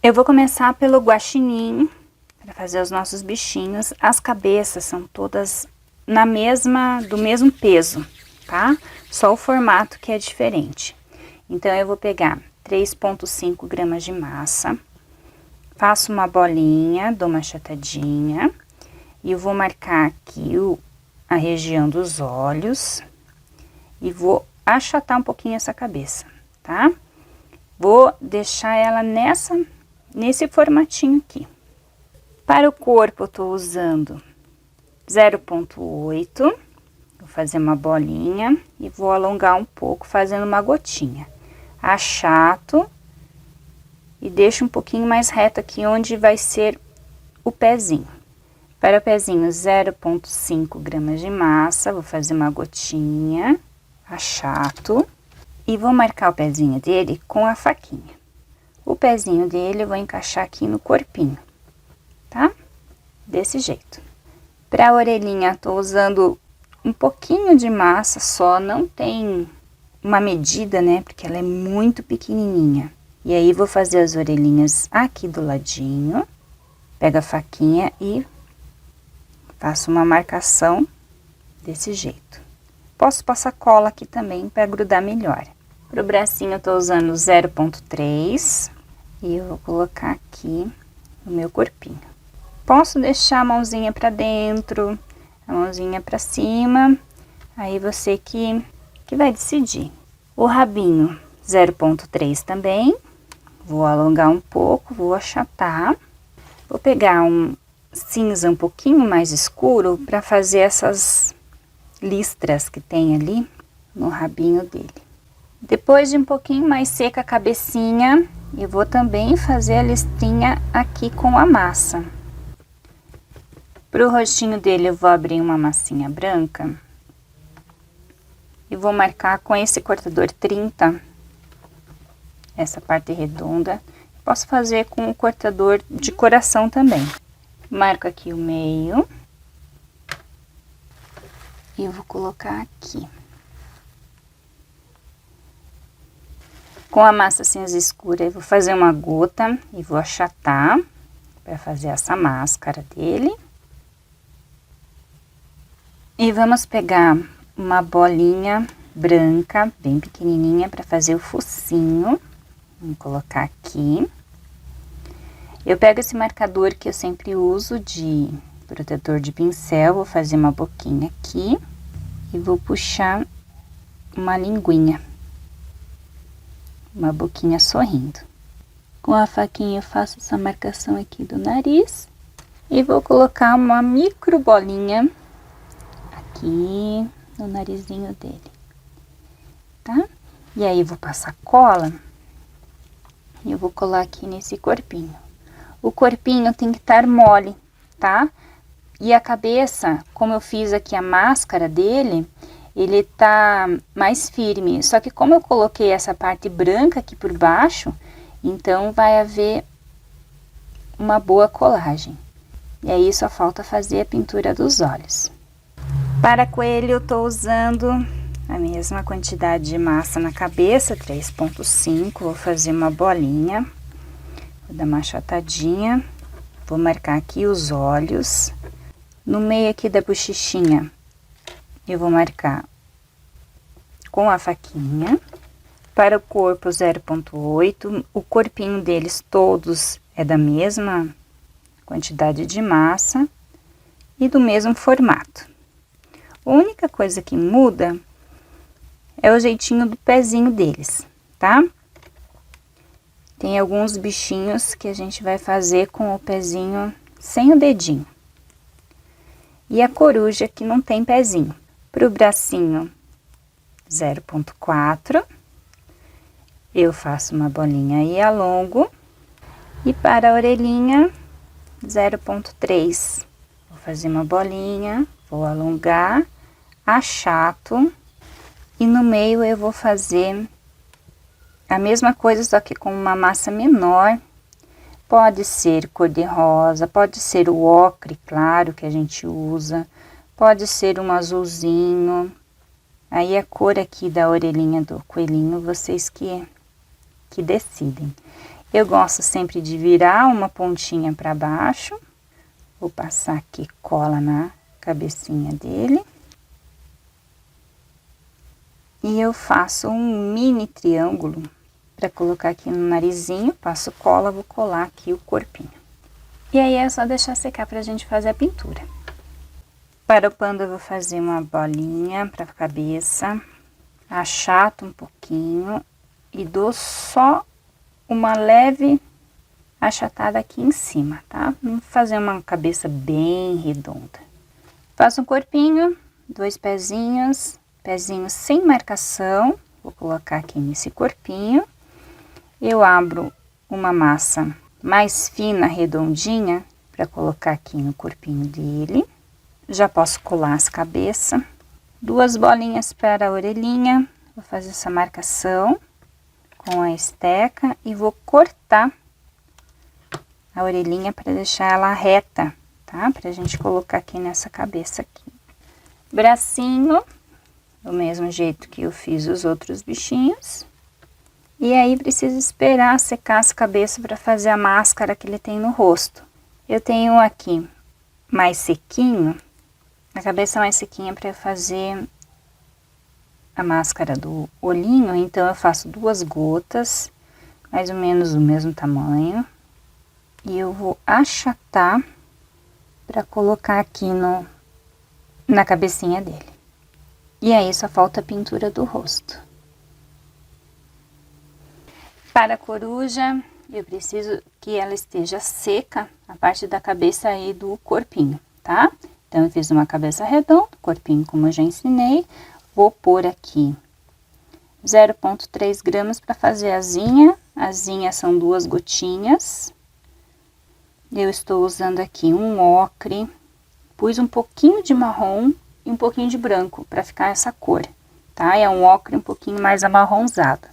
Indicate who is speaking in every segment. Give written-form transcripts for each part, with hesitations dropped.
Speaker 1: Eu vou começar pelo guaxinim, para fazer os nossos bichinhos. As cabeças são todas do mesmo peso, tá? Só o formato que é diferente. Então, eu vou pegar 3,5 gramas de massa, faço uma bolinha, dou uma achatadinha, e eu vou marcar aqui a região dos olhos, e vou achatar um pouquinho essa cabeça, tá? Vou deixar ela nesse formatinho aqui. Para o corpo, eu tô usando 0,8, vou fazer uma bolinha e vou alongar um pouco, fazendo uma gotinha. Achato e deixo um pouquinho mais reto aqui, onde vai ser o pezinho. Para o pezinho, 0,5 gramas de massa, vou fazer uma gotinha, achato e vou marcar o pezinho dele com a faquinha. O pezinho dele eu vou encaixar aqui no corpinho, tá? Desse jeito. Para a orelhinha, tô usando um pouquinho de massa só, não tem uma medida, né? Porque ela é muito pequenininha. E aí, vou fazer as orelhinhas aqui do ladinho, pego a faquinha e faço uma marcação desse jeito. Posso passar cola aqui também para grudar melhor. Pro bracinho, eu tô usando 0,3 e eu vou colocar aqui no meu corpinho. Posso deixar a mãozinha pra dentro, a mãozinha pra cima, aí você que vai decidir. O rabinho, 0,3 também, vou alongar um pouco, vou achatar. Vou pegar um cinza um pouquinho mais escuro para fazer essas listras que tem ali no rabinho dele. Depois de um pouquinho mais seca a cabecinha, eu vou também fazer a listrinha aqui com a massa. Pro rostinho dele, eu vou abrir uma massinha branca e vou marcar com esse cortador 30, essa parte redonda. Posso fazer com o cortador de coração também. Marco aqui o meio e eu vou colocar aqui. Com a massa cinza escura, eu vou fazer uma gota e vou achatar para fazer essa máscara dele. E vamos pegar uma bolinha branca, bem pequenininha, para fazer o focinho. Vamos colocar aqui. Eu pego esse marcador que eu sempre uso de protetor de pincel, vou fazer uma boquinha aqui e vou puxar uma linguinha. Uma boquinha sorrindo. Com a faquinha eu faço essa marcação aqui do nariz e vou colocar uma micro bolinha aqui no narizinho dele, tá? E aí, vou passar cola e eu vou colar aqui nesse corpinho. O corpinho tem que estar mole, tá? E a cabeça, como eu fiz aqui a máscara dele, ele tá mais firme. Só que como eu coloquei essa parte branca aqui por baixo, então vai haver uma boa colagem. E aí, só falta fazer a pintura dos olhos. Para coelho, eu tô usando a mesma quantidade de massa na cabeça, 3,5. Vou fazer uma bolinha, vou dar uma achatadinha, vou marcar aqui os olhos. No meio aqui da bochechinha, eu vou marcar com a faquinha. Para o corpo, 0,8. O corpinho deles todos é da mesma quantidade de massa e do mesmo formato. A única coisa que muda é o jeitinho do pezinho deles, tá? Tem alguns bichinhos que a gente vai fazer com o pezinho sem o dedinho. E a coruja que não tem pezinho. Pro bracinho, 0,4. Eu faço uma bolinha e alongo. E para a orelhinha, 0,3. Vou fazer uma bolinha, vou alongar, achato. E no meio eu vou fazer a mesma coisa, só que com uma massa menor. Pode ser cor-de-rosa, pode ser o ocre claro que a gente usa, pode ser um azulzinho. Aí a cor aqui da orelhinha do coelhinho, vocês que decidem. Eu gosto sempre de virar uma pontinha para baixo. Vou passar aqui cola na cabecinha dele. E eu faço um mini triângulo para colocar aqui no narizinho. Passo cola, vou colar aqui o corpinho. E aí é só deixar secar pra gente fazer a pintura. Para o panda eu vou fazer uma bolinha para a cabeça. Achato um pouquinho e dou só uma leve achatada aqui em cima, tá? Vamos fazer uma cabeça bem redonda. Faço um corpinho, 2 pezinhos sem marcação. Vou colocar aqui nesse corpinho. Eu abro uma massa mais fina, redondinha, para colocar aqui no corpinho dele. Já posso colar as cabeças. 2 bolinhas para a orelhinha. Vou fazer essa marcação com a esteca e vou cortar a orelhinha para deixar ela reta, tá? Pra gente colocar aqui nessa cabeça aqui. Bracinho, do mesmo jeito que eu fiz os outros bichinhos. E aí precisa esperar secar as cabeças para fazer a máscara que ele tem no rosto. Eu tenho aqui mais sequinho, a cabeça mais sequinha para fazer a máscara do olhinho, então eu faço 2 gotas, mais ou menos do mesmo tamanho, e eu vou achatar para colocar aqui na cabecinha dele. E aí só falta a pintura do rosto. Para a coruja, eu preciso que ela esteja seca, a parte da cabeça e do corpinho, tá? Então eu fiz uma cabeça redonda, corpinho como eu já ensinei. Vou pôr aqui 0,3 gramas para fazer a asinha. A asinha são 2 gotinhas. Eu estou usando aqui um ocre. Pus um pouquinho de marrom e um pouquinho de branco para ficar essa cor, tá? É um ocre um pouquinho mais amarronzado.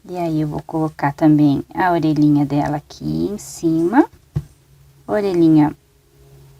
Speaker 1: E aí eu vou colocar também a orelhinha dela aqui em cima. Orelhinha,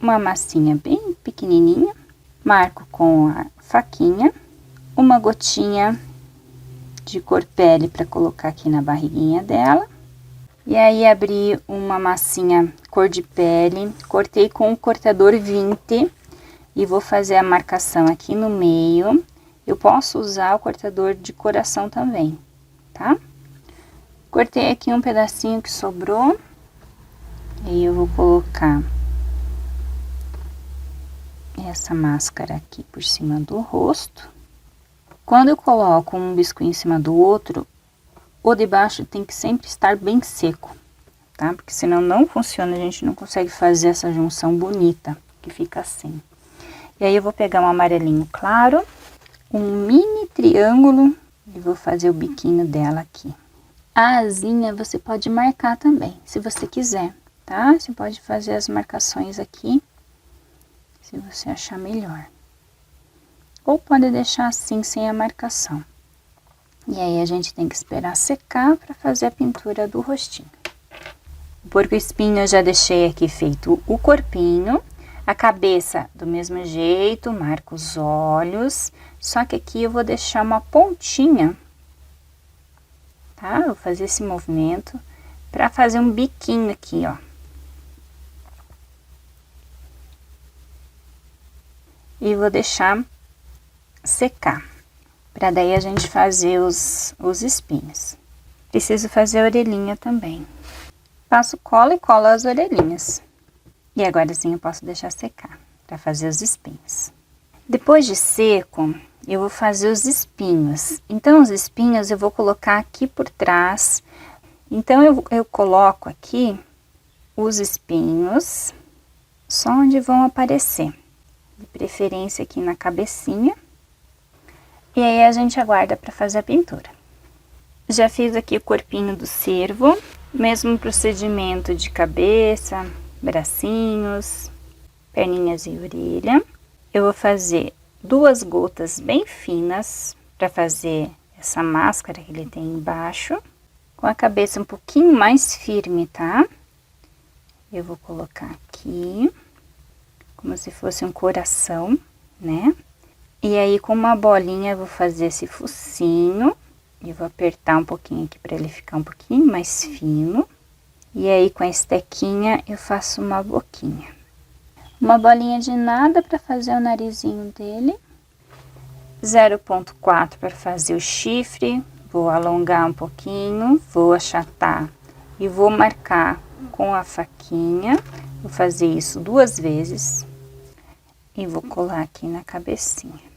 Speaker 1: uma massinha bem pequenininha. Marco com a faquinha, uma gotinha de cor pele para colocar aqui na barriguinha dela. E aí abri uma massinha cor de pele, cortei com o cortador 20 e vou fazer a marcação aqui no meio. Eu posso usar o cortador de coração também, tá? Cortei aqui um pedacinho que sobrou e eu vou colocar essa máscara aqui por cima do rosto. Quando eu coloco um biscuit em cima do outro, o de baixo tem que sempre estar bem seco, tá? Porque senão não funciona, a gente não consegue fazer essa junção bonita, que fica assim. E aí eu vou pegar um amarelinho claro, um mini triângulo e vou fazer o biquinho dela aqui. A asinha você pode marcar também, se você quiser, tá? Você pode fazer as marcações aqui, se você achar melhor. Ou pode deixar assim, sem a marcação. E aí a gente tem que esperar secar para fazer a pintura do rostinho. O porco-espinho eu já deixei aqui feito o corpinho. A cabeça do mesmo jeito, marco os olhos. Só que aqui eu vou deixar uma pontinha, tá? Vou fazer esse movimento para fazer um biquinho aqui, ó. E vou deixar secar, para daí a gente fazer os espinhos. Preciso fazer a orelhinha também. Passo cola e colo as orelhinhas. E agora sim eu posso deixar secar, para fazer os espinhos. Depois de seco, eu vou fazer os espinhos. Então, os espinhos eu vou colocar aqui por trás. Então, eu coloco aqui os espinhos, só onde vão aparecer. De preferência aqui na cabecinha. E aí a gente aguarda para fazer a pintura. Já fiz aqui o corpinho do cervo, mesmo procedimento de cabeça, bracinhos, perninhas e orelha. Eu vou fazer 2 gotas bem finas para fazer essa máscara que ele tem embaixo, com a cabeça um pouquinho mais firme, tá? Eu vou colocar aqui, como se fosse um coração, né? E aí, com uma bolinha, eu vou fazer esse focinho E vou apertar um pouquinho aqui para ele ficar um pouquinho mais fino. E aí, com a estequinha, eu faço uma boquinha. Uma bolinha de nada para fazer o narizinho dele. 0,4 para fazer o chifre. Vou alongar um pouquinho, vou achatar e vou marcar com a faquinha. Vou fazer isso 2 vezes. E vou colar aqui na cabecinha.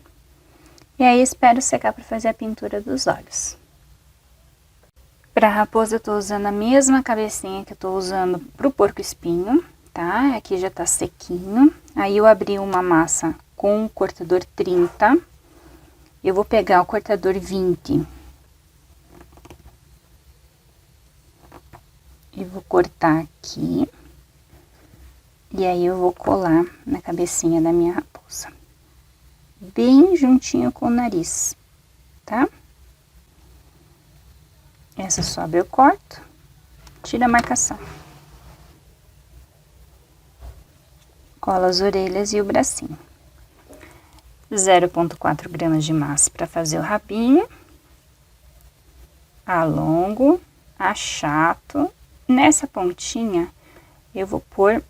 Speaker 1: E aí, espero secar para fazer a pintura dos olhos. Para a raposa, eu tô usando a mesma cabecinha que eu tô usando pro porco-espinho, tá? Aqui já tá sequinho. Aí, eu abri uma massa com o cortador 30. Eu vou pegar o cortador 20. E vou cortar aqui. E aí, eu vou colar na cabecinha da minha raposa. Bem juntinho com o nariz, tá? Essa sobe eu corto, tira a marcação. Cola as orelhas e o bracinho. 0,4 gramas de massa para fazer o rabinho. Alongo, achato. Nessa pontinha, eu vou pôr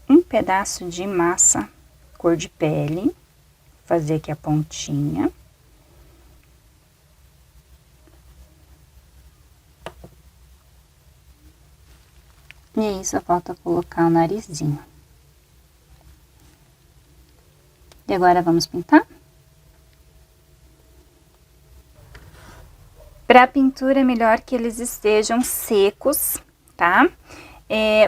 Speaker 1: um pedaço de massa cor de pele. Fazer aqui a pontinha. E aí, só falta colocar o narizinho. E agora, vamos pintar? Para a pintura, é melhor que eles estejam secos, tá?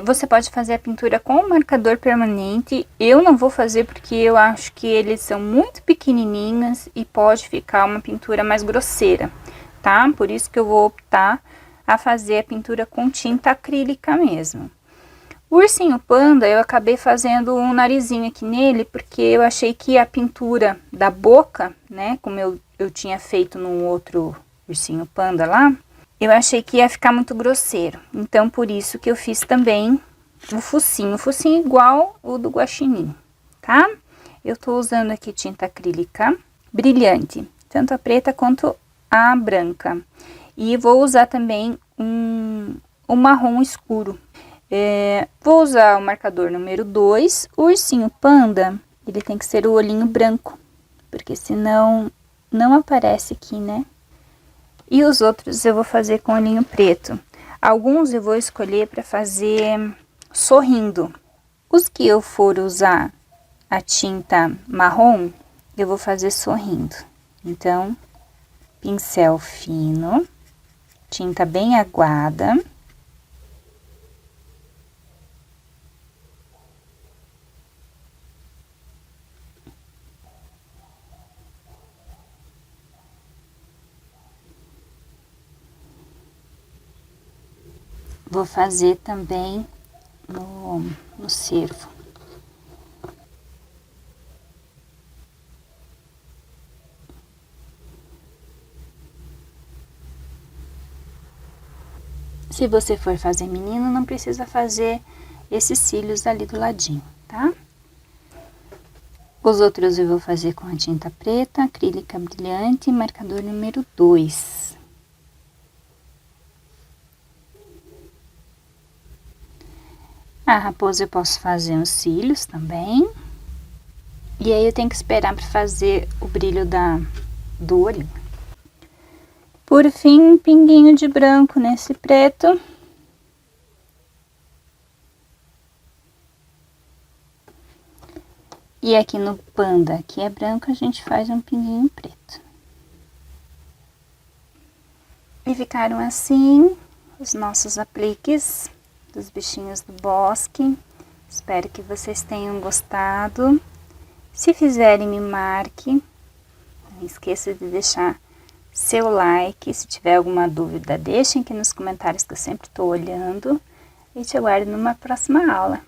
Speaker 1: Você pode fazer a pintura com o marcador permanente. Eu não vou fazer porque eu acho que eles são muito pequenininhos e pode ficar uma pintura mais grosseira, tá? Por isso que eu vou optar a fazer a pintura com tinta acrílica mesmo. O ursinho panda, eu acabei fazendo um narizinho aqui nele, porque eu achei que a pintura da boca, né, como eu tinha feito no outro ursinho panda lá, eu achei que ia ficar muito grosseiro. Então, por isso que eu fiz também o focinho igual o do guaxinim, tá? Eu tô usando aqui tinta acrílica brilhante, tanto a preta quanto a branca. E vou usar também um marrom escuro. Vou usar o marcador número 2. O ursinho panda, ele tem que ser o olhinho branco, porque senão não aparece aqui, né? E os outros eu vou fazer com olhinho preto. Alguns eu vou escolher para fazer sorrindo. Os que eu for usar a tinta marrom, eu vou fazer sorrindo. Então, pincel fino, tinta bem aguada. Vou fazer também no cervo. Se você for fazer menino, não precisa fazer esses cílios ali do ladinho, tá? Os outros eu vou fazer com a tinta preta, acrílica brilhante e marcador número 2. A raposa eu posso fazer os cílios também. E aí eu tenho que esperar para fazer o brilho do olhinho. Por fim, um pinguinho de branco nesse preto. E aqui no panda, que é branco, a gente faz um pinguinho preto. E ficaram assim os nossos apliques dos bichinhos do bosque. Espero que vocês tenham gostado. Se fizerem, me marque. Não esqueça de deixar seu like. Se tiver alguma dúvida, deixem aqui nos comentários que eu sempre estou olhando. E te aguardo numa próxima aula.